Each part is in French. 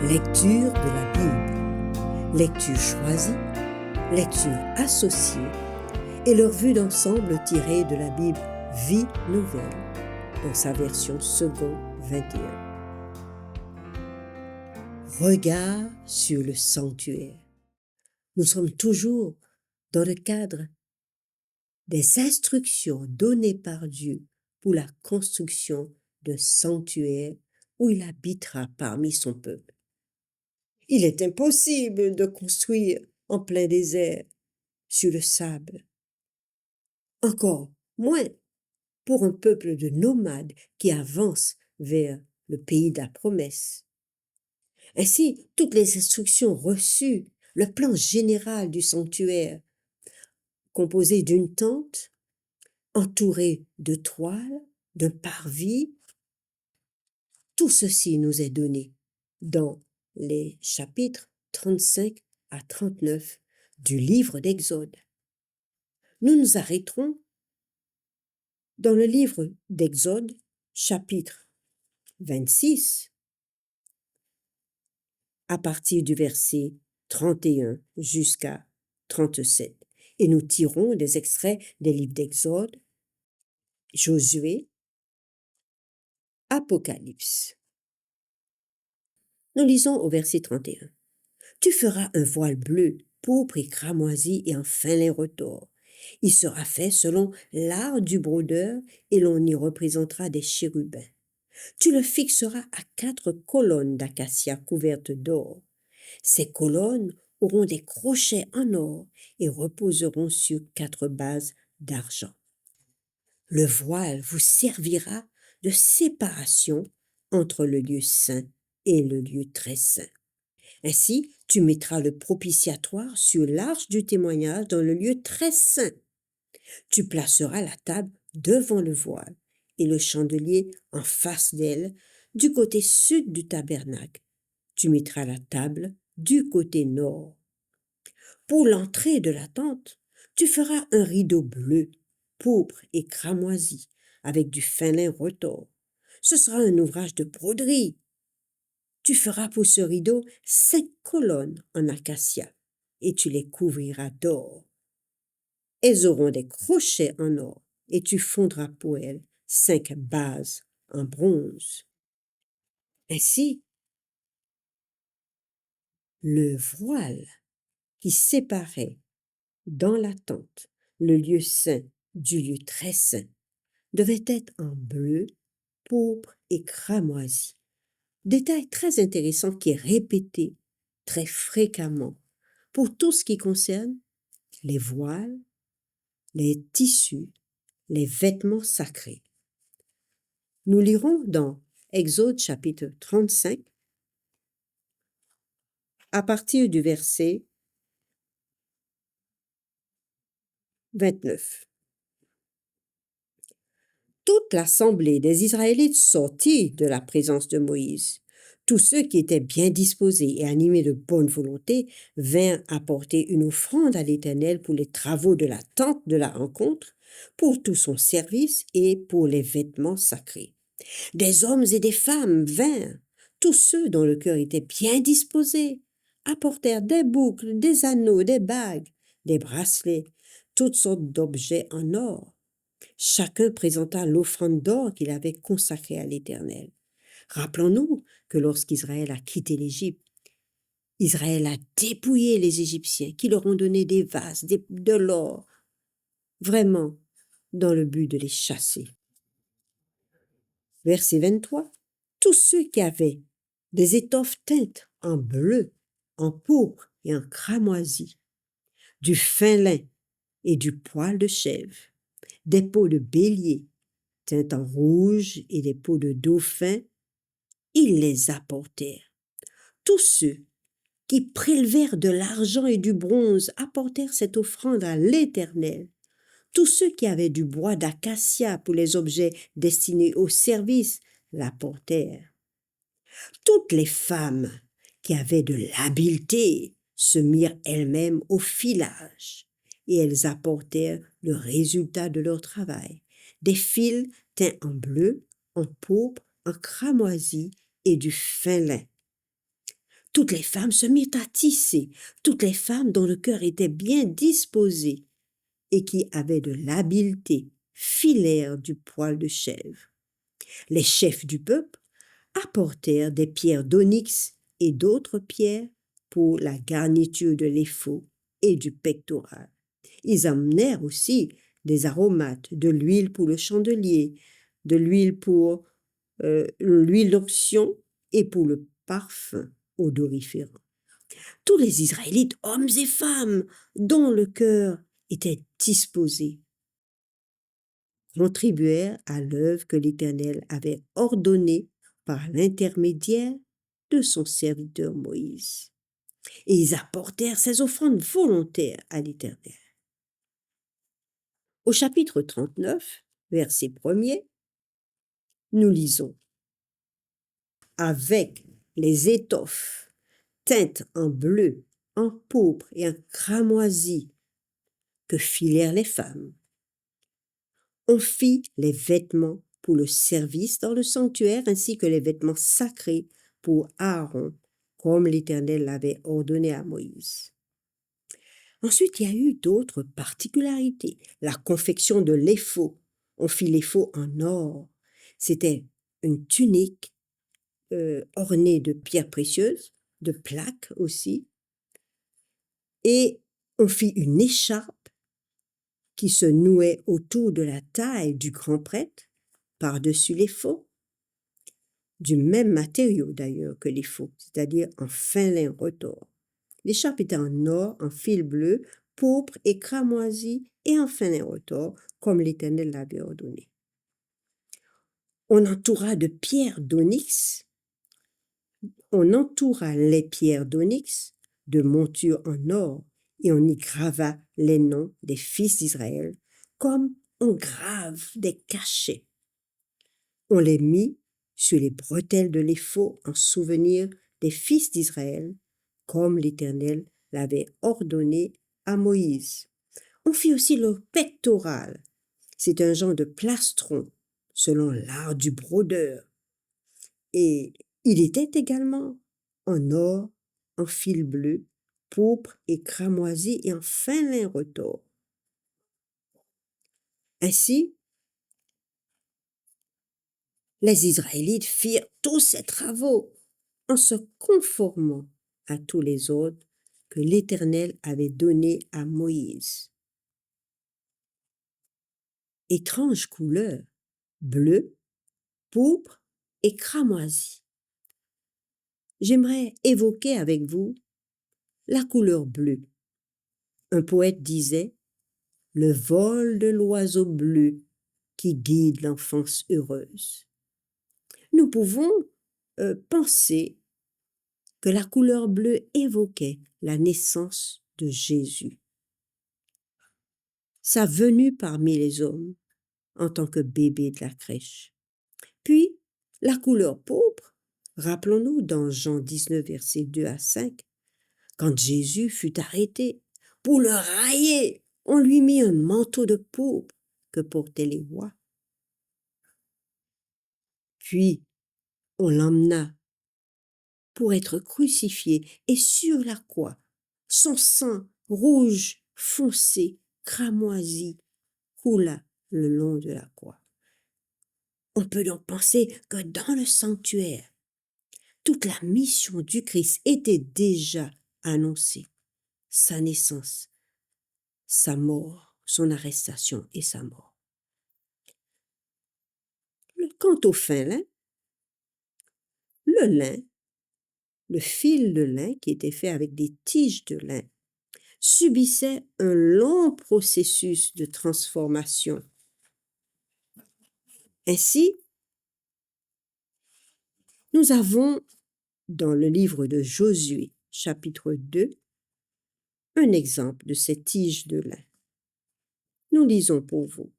Lecture de la Bible, lecture choisie, lecture associée et leur vue d'ensemble tirée de la Bible Vie Nouvelle dans sa version seconde 21. Regard sur le sanctuaire. Nous sommes toujours dans le cadre des instructions données par Dieu pour la construction d'un sanctuaire où il habitera parmi son peuple. Il est impossible de construire en plein désert, sur le sable. Encore moins pour un peuple de nomades qui avance vers le pays de la promesse. Ainsi, toutes les instructions reçues, le plan général du sanctuaire, composé d'une tente, entourée de toiles, d'un parvis, tout ceci nous est donné dans les chapitres 35 à 39 du livre d'Exode. Nous nous arrêterons dans le livre d'Exode, chapitre 26, à partir du verset 31 jusqu'à 37. Et nous tirons des extraits des livres d'Exode, Josué, Apocalypse. Nous lisons au verset 31. Tu feras un voile bleu, pourpre et cramoisi et en fin lin retors. Il sera fait selon l'art du brodeur et l'on y représentera des chérubins. Tu le fixeras à 4 colonnes d'acacia couvertes d'or. Ces colonnes auront des crochets en or et reposeront sur 4 bases d'argent. Le voile vous servira de séparation entre le lieu saint et le lieu très saint. Ainsi, tu mettras le propitiatoire sur l'arche du témoignage dans le lieu très saint. Tu placeras la table devant le voile et le chandelier en face d'elle du côté sud du tabernacle. Tu mettras la table du côté nord. Pour l'entrée de la tente, tu feras un rideau bleu, pourpre et cramoisi avec du fin lin retors. Ce sera un ouvrage de broderie. Tu feras pour ce rideau 5 colonnes en acacia et tu les couvriras d'or. Elles auront des crochets en or et tu fondras pour elles 5 bases en bronze. Ainsi, le voile qui séparait dans la tente le lieu saint du lieu très saint devait être en bleu, pourpre et cramoisi. Détail très intéressant qui est répété très fréquemment pour tout ce qui concerne les voiles, les tissus, les vêtements sacrés. Nous lirons dans Exode chapitre 35 à partir du verset 29. Toute l'assemblée des Israélites sortit de la présence de Moïse. Tous ceux qui étaient bien disposés et animés de bonne volonté vinrent apporter une offrande à l'Éternel pour les travaux de la tente de la rencontre, pour tout son service et pour les vêtements sacrés. Des hommes et des femmes vinrent, tous ceux dont le cœur était bien disposé, apportèrent des boucles, des anneaux, des bagues, des bracelets, toutes sortes d'objets en or. Chacun présenta l'offrande d'or qu'il avait consacrée à l'Éternel. Rappelons-nous que lorsqu'Israël a quitté l'Égypte, Israël a dépouillé les Égyptiens qui leur ont donné des vases, de l'or, vraiment dans le but de les chasser. Verset 23. Tous ceux qui avaient des étoffes teintes en bleu, en pourpre et en cramoisi, du fin lin et du poil de chèvre, des peaux de bélier teintes en rouge et des peaux de dauphin, ils les apportèrent. Tous ceux qui prélevèrent de l'argent et du bronze apportèrent cette offrande à l'Éternel. Tous ceux qui avaient du bois d'acacia pour les objets destinés au service l'apportèrent. Toutes les femmes qui avaient de l'habileté se mirent elles-mêmes au filage et elles apportèrent le résultat de leur travail, des fils teints en bleu, en pourpre, en cramoisi et du fin lin. Toutes les femmes se mirent à tisser, toutes les femmes dont le cœur était bien disposé et qui avaient de l'habileté filèrent du poil de chèvre. Les chefs du peuple apportèrent des pierres d'onyx et d'autres pierres pour la garniture de l'éphod et du pectoral. Ils amenèrent aussi des aromates, de l'huile pour le chandelier, de l'huile pour l'huile d'onction et pour le parfum odoriférant. Tous les Israélites, hommes et femmes, dont le cœur était disposé, contribuèrent à l'œuvre que l'Éternel avait ordonnée par l'intermédiaire de son serviteur Moïse. Et ils apportèrent ces offrandes volontaires à l'Éternel. Au chapitre 39, verset 1er, nous lisons: Avec les étoffes teintes en bleu, en pourpre et en cramoisi que filèrent les femmes, on fit les vêtements pour le service dans le sanctuaire ainsi que les vêtements sacrés pour Aaron, comme l'Éternel l'avait ordonné à Moïse. Ensuite, il y a eu d'autres particularités. La confection de l'éphod. On fit l'éphod en or. C'était une tunique ornée de pierres précieuses, de plaques aussi. Et on fit une écharpe qui se nouait autour de la taille du grand prêtre, par-dessus l'éphod, du même matériau d'ailleurs que l'éphod, c'est-à-dire en fin lin retors. L'écharpe était en or, en fil bleu, pourpre et cramoisi et en fin lin retors, comme l'Éternel l'avait ordonné. On entoura les pierres d'onyx de montures en or, et on y grava les noms des fils d'Israël, comme on grave des cachets. On les mit sur les bretelles de l'éphod en souvenir des fils d'Israël, comme l'Éternel l'avait ordonné à Moïse. On fit aussi le pectoral. C'est un genre de plastron, selon l'art du brodeur. Et il était également en or, en fil bleu, pourpre et cramoisi et en fin lin retors. Ainsi, les Israélites firent tous ces travaux en se conformant à tous les ordres que l'Éternel avait donnés à Moïse. Étrange couleur, bleu, pourpre et cramoisi. J'aimerais évoquer avec vous la couleur bleue. Un poète disait: le vol de l'oiseau bleu qui guide l'enfance heureuse. Nous pouvons penser que la couleur bleue évoquait la naissance de Jésus, sa venue parmi les hommes en tant que bébé de la crèche. Puis, la couleur pourpre, rappelons-nous dans Jean 19, versets 2 à 5, quand Jésus fut arrêté, pour le railler, on lui mit un manteau de pourpre que portaient les rois. Puis, on l'emmena pour être crucifié, et sur la croix, son sang rouge foncé, cramoisi, coula le long de la croix. On peut donc penser que dans le sanctuaire, toute la mission du Christ était déjà annoncée. Sa naissance, sa mort, son arrestation et sa mort. Quant au fin lin, le fil de lin qui était fait avec des tiges de lin, subissait un long processus de transformation. Ainsi, nous avons dans le livre de Josué, chapitre 2, un exemple de ces tiges de lin. Nous lisons pour vous.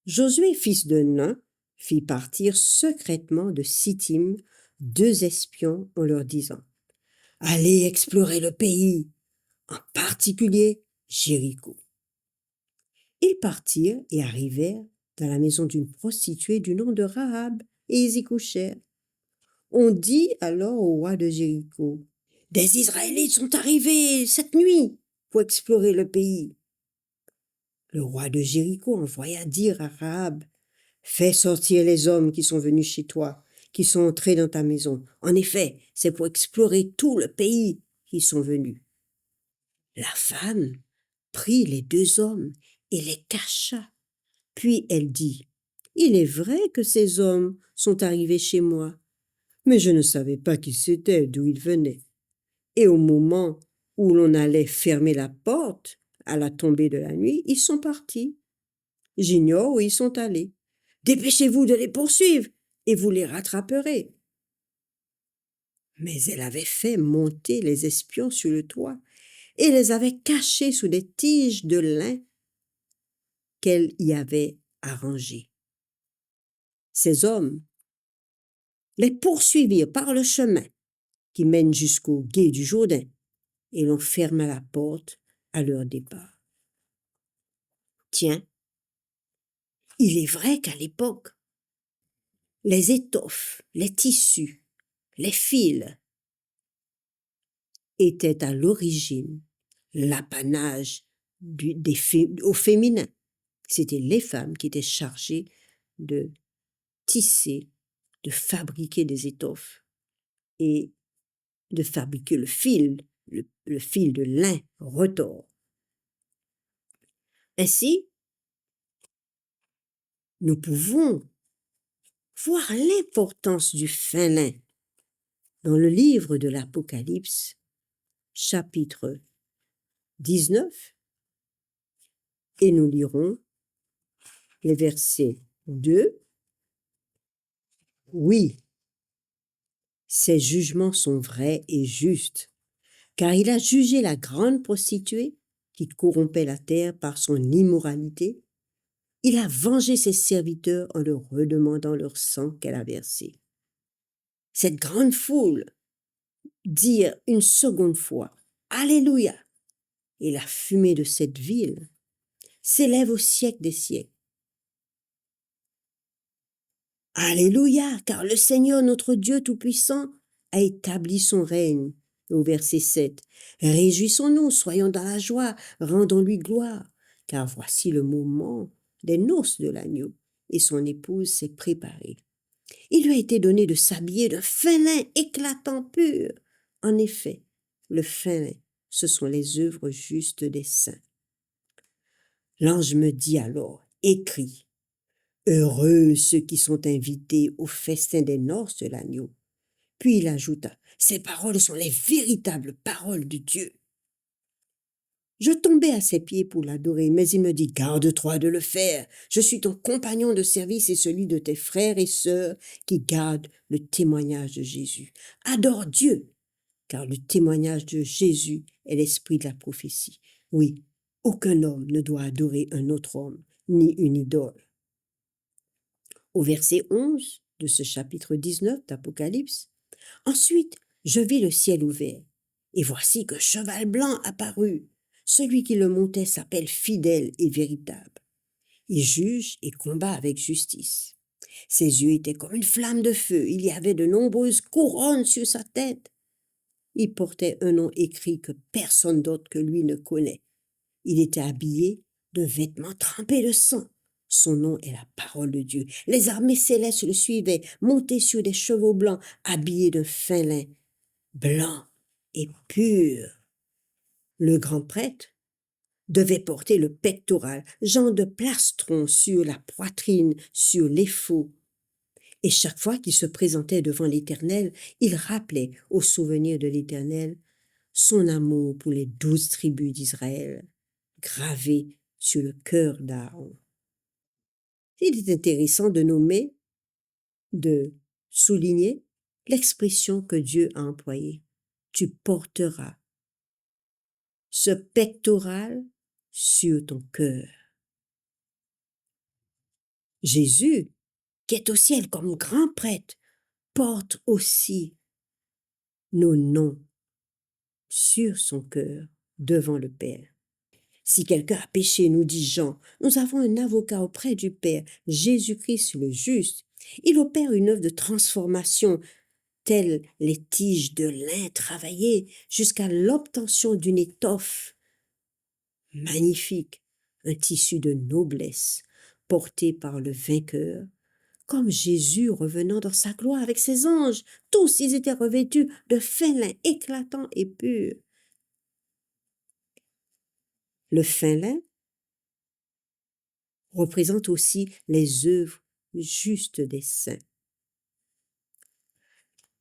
Josué, fils de Nun, fit partir secrètement de Sittim 2 espions en leur disant: allez explorer le pays, en particulier Jéricho. Ils partirent et arrivèrent dans la maison d'une prostituée du nom de Rahab, et ils y couchèrent. On dit alors au roi de Jéricho, des Israélites sont arrivés cette nuit pour explorer le pays. Le roi de Jéricho envoya dire à Rahab, fais sortir les hommes qui sont venus chez toi, qui sont entrés dans ta maison. En effet, c'est pour explorer tout le pays qu'ils sont venus. La femme prit les deux hommes et les cacha. Puis elle dit, il est vrai que ces hommes sont arrivés chez moi, mais je ne savais pas qui c'était, d'où ils venaient. Et au moment où l'on allait fermer la porte, à la tombée de la nuit, ils sont partis. J'ignore où ils sont allés. Dépêchez-vous de les poursuivre et vous les rattraperez. Mais elle avait fait monter les espions sur le toit et les avait cachés sous des tiges de lin qu'elle y avait arrangées. Ces hommes les poursuivirent par le chemin qui mène jusqu'au gué du Jourdain et l'on ferma la porte à leur départ. Tiens, il est vrai qu'à l'époque, les étoffes, les tissus, les fils étaient à l'origine l'apanage au féminin. C'était les femmes qui étaient chargées de tisser, de fabriquer des étoffes et de fabriquer le fil de lin retors. Ainsi, nous pouvons voir l'importance du fin lin dans le livre de l'Apocalypse, chapitre 19, et nous lirons les versets 2. Oui, ses jugements sont vrais et justes, car il a jugé la grande prostituée qui corrompait la terre par son immoralité. Il a vengé ses serviteurs en leur redemandant leur sang qu'elle a versé. Cette grande foule dit une seconde fois « Alléluia !» et la fumée de cette ville s'élève au siècle des siècles. Alléluia, car le Seigneur notre Dieu Tout-Puissant a établi son règne. Au verset 7, réjouissons-nous, soyons dans la joie, rendons-lui gloire, car voici le moment des noces de l'agneau, et son épouse s'est préparée. Il lui a été donné de s'habiller d'un fin lin éclatant pur. En effet, le fin lin, ce sont les œuvres justes des saints. L'ange me dit alors, écris, heureux ceux qui sont invités au festin des noces de l'agneau. Puis il ajouta, ces paroles sont les véritables paroles de Dieu. Je tombai à ses pieds pour l'adorer, mais il me dit, garde-toi de le faire. Je suis ton compagnon de service et celui de tes frères et sœurs qui gardent le témoignage de Jésus. Adore Dieu, car le témoignage de Jésus est l'esprit de la prophétie. Oui, aucun homme ne doit adorer un autre homme, ni une idole. Au verset 11 de ce chapitre 19 d'Apocalypse, ensuite, je vis le ciel ouvert, et voici qu'un cheval blanc apparut. Celui qui le montait s'appelle fidèle et véritable. Il juge et combat avec justice. Ses yeux étaient comme une flamme de feu. Il y avait de nombreuses couronnes sur sa tête. Il portait un nom écrit que personne d'autre que lui ne connaît. Il était habillé de vêtements trempés de sang. Son nom est la parole de Dieu. Les armées célestes le suivaient, montés sur des chevaux blancs, habillés de fin lin, blanc et pur. Le grand prêtre devait porter le pectoral, genre de plastron sur la poitrine, sur l'épaule. Et chaque fois qu'il se présentait devant l'Éternel, il rappelait au souvenir de l'Éternel son amour pour les 12 tribus d'Israël, gravé sur le cœur d'Aaron. Il est intéressant de souligner l'expression que Dieu a employée. Tu porteras ce pectoral sur ton cœur. Jésus, qui est au ciel comme grand prêtre, porte aussi nos noms sur son cœur devant le Père. Si quelqu'un a péché, nous dit Jean, nous avons un avocat auprès du Père, Jésus-Christ le juste. Il opère une œuvre de transformation telles les tiges de lin travaillées jusqu'à l'obtention d'une étoffe magnifique, un tissu de noblesse porté par le vainqueur, comme Jésus revenant dans sa gloire avec ses anges. Tous ils étaient revêtus de fin lin éclatant et pur. Le fin lin représente aussi les œuvres justes des saints.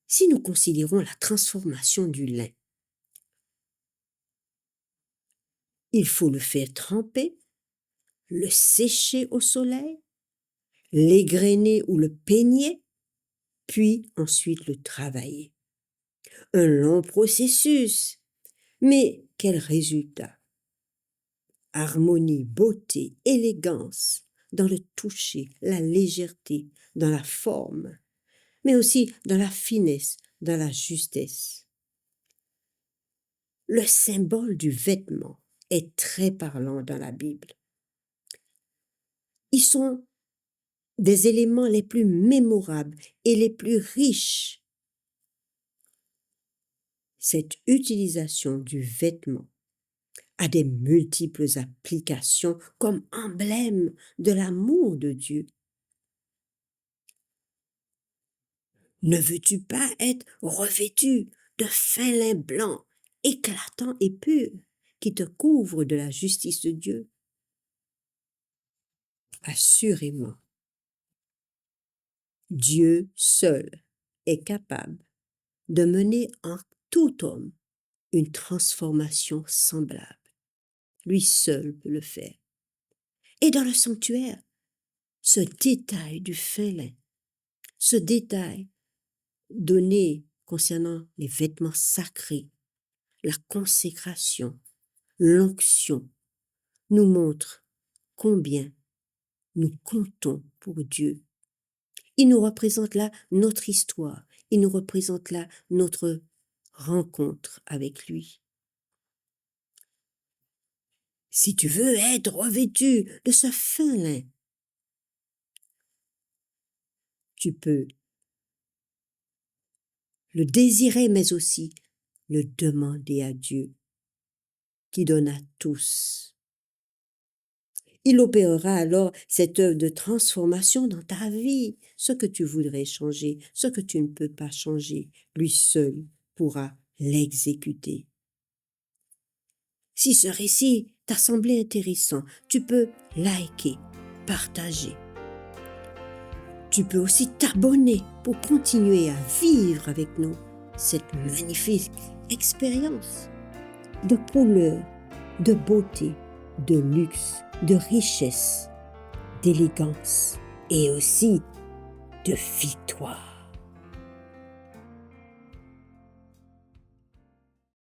Si nous considérons la transformation du lin, il faut le faire tremper, le sécher au soleil, l'égrainer ou le peigner, puis ensuite le travailler. Un long processus, mais quel résultat! Harmonie, beauté, élégance dans le toucher, la légèreté, dans la forme, mais aussi dans la finesse, dans la justesse. Le symbole du vêtement est très parlant dans la Bible. Ils sont des éléments les plus mémorables et les plus riches. Cette utilisation du vêtement a des multiples applications comme emblème de l'amour de Dieu. Ne veux-tu pas être revêtu de fin lin blanc, éclatant et pur, qui te couvre de la justice de Dieu? Assurément, Dieu seul est capable de mener en tout homme une transformation semblable. Lui seul peut le faire. Et dans le sanctuaire, ce détail du fin lin, ce détail donné concernant les vêtements sacrés, la consécration, l'onction, nous montre combien nous comptons pour Dieu. Il nous représente là notre histoire, il nous représente là notre rencontre avec lui. Si tu veux être revêtu de ce fin lin, tu peux le désirer, mais aussi le demander à Dieu, qui donne à tous. Il opérera alors cette œuvre de transformation dans ta vie. Ce que tu voudrais changer, ce que tu ne peux pas changer, lui seul pourra l'exécuter. Si ce récit t'a semblé intéressant, tu peux liker, partager. Tu peux aussi t'abonner pour continuer à vivre avec nous cette magnifique expérience de couleur, de beauté, de luxe, de richesse, d'élégance et aussi de victoire.